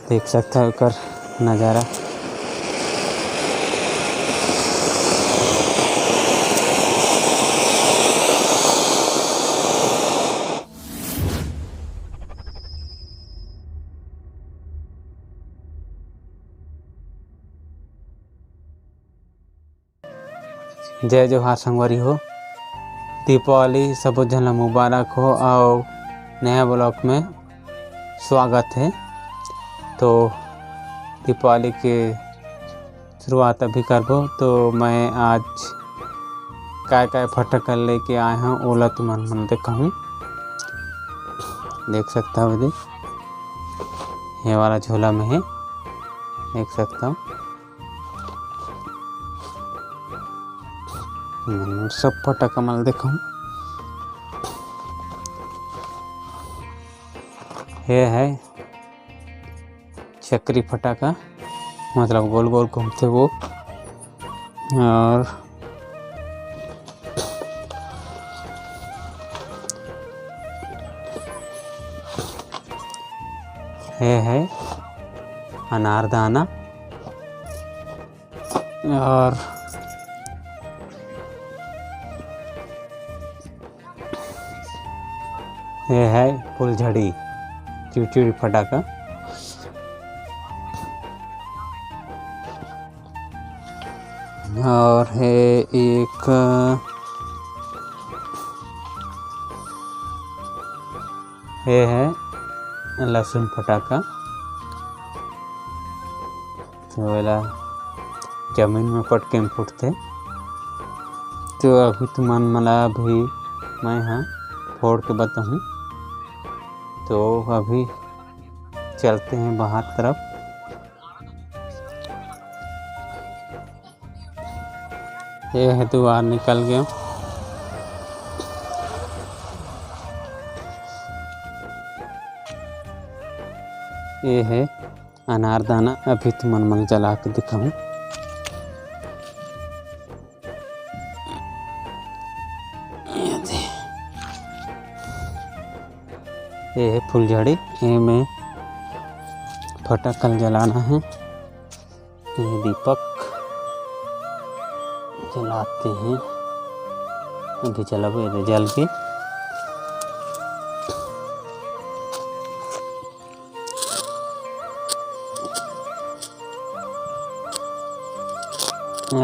देख सकते हो एकर नज़ारा। जय जोहार संगवारी हो, दीपावली सब झन ला मुबारक हो और नया ब्लॉग में स्वागत है। तो दीपावली के शुरुआत अभी करबो, तो मैं आज काय फटाखा लेके आए हैं ओला तुमन मन दिखाऊं। देख सकता हो, ये वाला झोला में है, देख सकता हूँ। सब फटाखा मैं दिखाऊं। ये है चक्री फटाखा, मतलब गोल गोल घूमते वो। और ये है अनारदाना। और ये है फुलझड़ी चिड़चिड़ी फटाखा। और है एक ये है लहसुन फटाखा, तो वाला जमीन में पटके में फूटते। तो अभी तुमन मला भी मैं हाँ फोड़ के बताऊँ। तो अभी चलते हैं बाहर तरफ। ये है तो बाहर निकल गया। ये है अनारदाना, अभी तो मन जला के दिखाऊं। ये है फुलझड़ी, ये में फटाखा जलाना है। ये दीपक जलाते हैं, अभी जलाबो ये जल के।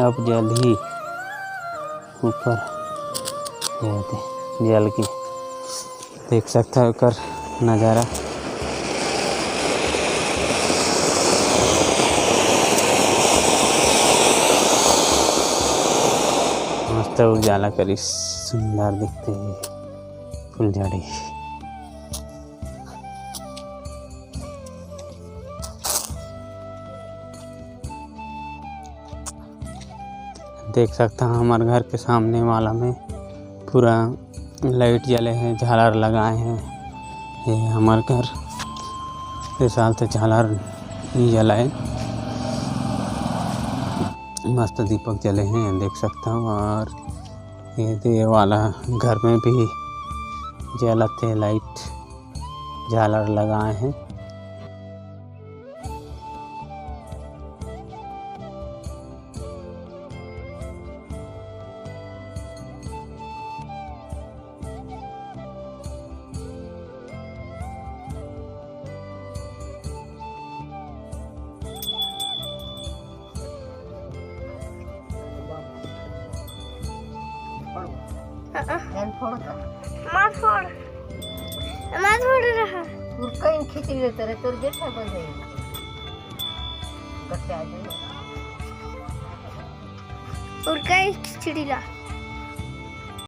अब जल ही ऊपर जल के देख सकता है कर नज़ारा। मस्त उजाला करी, सुंदर दिखते हैं फुलझड़ी। देख सकता हूँ हमारे घर के सामने वाला में पूरा लाइट जले हैं, झालर लगाए हैं। ये हमारे घर के साल तो झालर नहीं जलाए, मस्त दीपक जले हैं, देख सकता हूँ। और ये वाला घर में भी जलाते लाइट झालर लगाए हैं। खिचड़ी देते रहे तोर जेठा बन जाएगी गट्टे आ जाएगा और कई खिचड़ी ला।